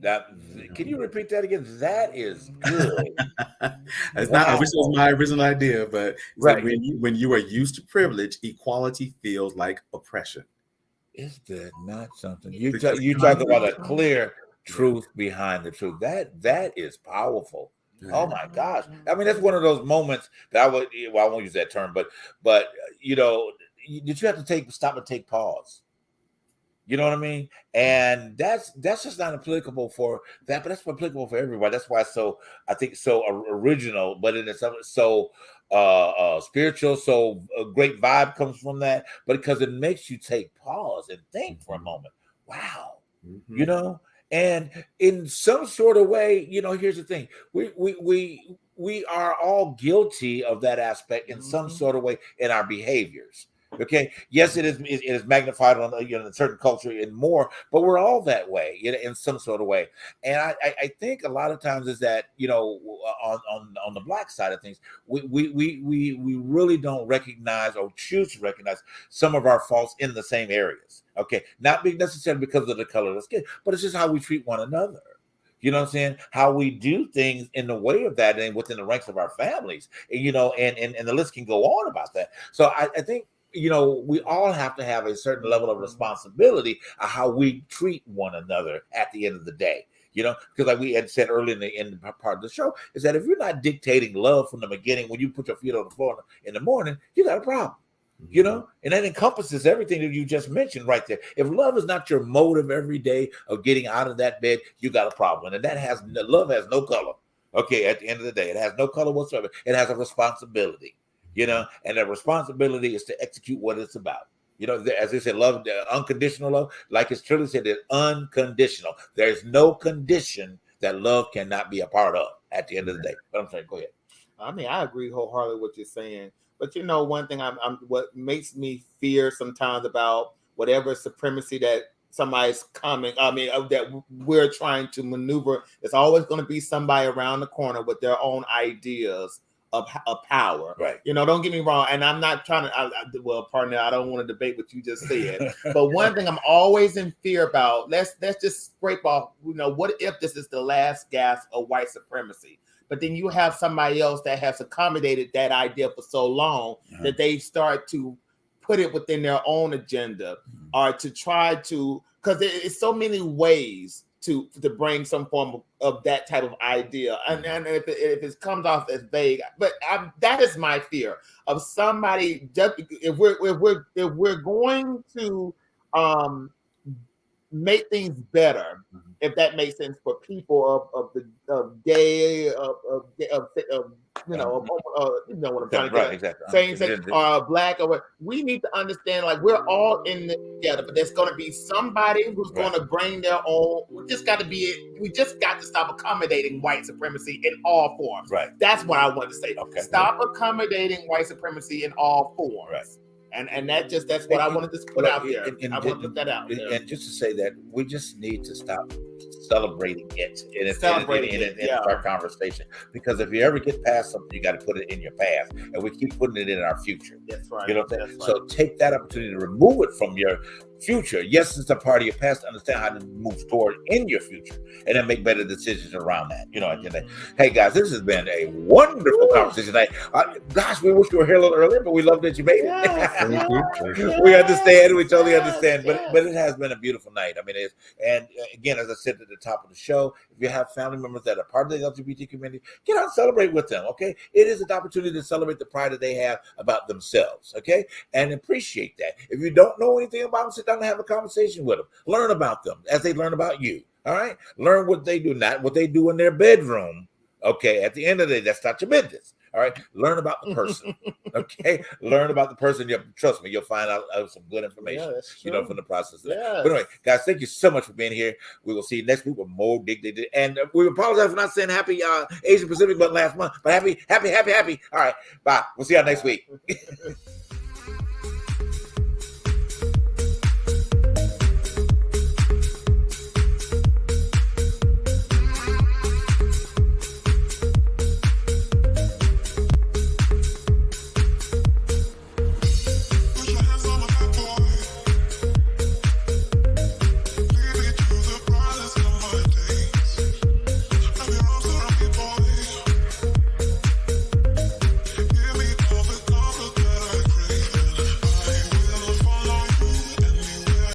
A: That, can you repeat that again? That is good.
I: It's not. I wish it was my original idea, but it's
A: Right.
I: like when you are used to privilege, equality feels like oppression.
A: Is that not something you talk about a clear truth behind the truth? That is powerful. Oh my gosh! I mean, that's one of those moments that I would. Well, I won't use that term, but you know, did you have to stop and take pause? You know what I mean? And that's just not applicable for that, but that's applicable for everybody. That's why it's so, I think, so original, but it is so spiritual. So a great vibe comes from that, but because it makes you take pause and think for a moment. Wow, you know. And in some sort of way, you know, here's the thing: we are all guilty of that aspect in some sort of way in our behaviors. Okay, yes, it is magnified on a certain culture and more, but we're all that way in some sort of way. And I think a lot of times is that, you know, on the Black side of things, we really don't recognize or choose to recognize some of our faults in the same areas. Okay, not necessarily because of the color of the skin, but it's just how we treat one another. You know what I'm saying? How we do things in the way of that and within the ranks of our families, and, you know, and the list can go on about that. So I think, you know, we all have to have a certain level of responsibility of how we treat one another at the end of the day. You know, because like we had said earlier in the part of the show, is that if you're not dictating love from the beginning, when you put your feet on the floor in the morning, you got a problem. You know, and that encompasses everything that you just mentioned right there. If love is not your motive every day of getting out of that bed, you got a problem. And love has no color. Okay, at the end of the day, it has no color whatsoever. It has a responsibility. You know, and the responsibility is to execute what it's about. You know, as they said, love, unconditional love, like it's truly said, it's unconditional. There's no condition that love cannot be a part of at the end of the day. But I'm saying, go ahead.
B: I mean, I agree wholeheartedly with what you're saying. But you know, one thing what makes me fear sometimes about whatever supremacy that somebody's coming, that we're trying to maneuver, there's always going to be somebody around the corner with their own ideas of power.
A: Right.
B: You know, don't get me wrong. And I'm not trying to, well, partner, I don't want to debate what you just said. But one thing I'm always in fear about, let's just scrape off, you know, what if this is the last gasp of white supremacy? But then you have somebody else that has accommodated that idea for so long that they start to put it within their own agenda or to try to, because it's so many ways to bring some form of that type of idea, and if it comes off as vague, but that is my fear of somebody. Just if we're going to make things better, if that makes sense for people of gay, you know what I'm trying to get.
A: Exactly.
B: Same sex or black or what. We need to understand, like, we're all in this together, but there's going to be somebody who's going to bring their own. We just got to stop accommodating white supremacy in all forms.
A: Right.
B: That's what I want to say.
A: Okay.
B: Stop accommodating white supremacy in all forms.
A: Right.
B: And that's what I wanted to put out there. I want to put that out there.
A: And just to say that we just need to stop celebrating it in our conversation. Because if you ever get past something, you got to put it in your past. And we keep putting it in our future.
B: That's right.
A: You know what I'm saying? So take that opportunity to remove it from your future. Yes, it's a part of your past. Understand how to move toward in your future and then make better decisions around that. You know, at the end of the day. Hey guys, this has been a wonderful conversation tonight. Gosh, we wish you were here a little earlier, but we love that you made it. We understand. We totally understand. But it has been a beautiful night. I mean, and again, as I said at the top of the show, if you have family members that are part of the LGBT community, get out and celebrate with them. Okay, it is an opportunity to celebrate the pride that they have about themselves. Okay, and appreciate that. If you don't know anything about them, sit down and have a conversation with them. Learn about them as they learn about you. All right, learn what they do, not what they do in their bedroom. Okay, at the end of the day, that's not your business. All right, learn about the person. Okay, learn about the person. Trust me, you'll find out some good information. You know, from the process of that.
B: Yes.
A: But anyway, guys, thank you so much for being here. We will see you next week with more Dignity. And we apologize for not saying happy Asian Pacific, but last month. But happy. All right, bye. We'll see y'all next week.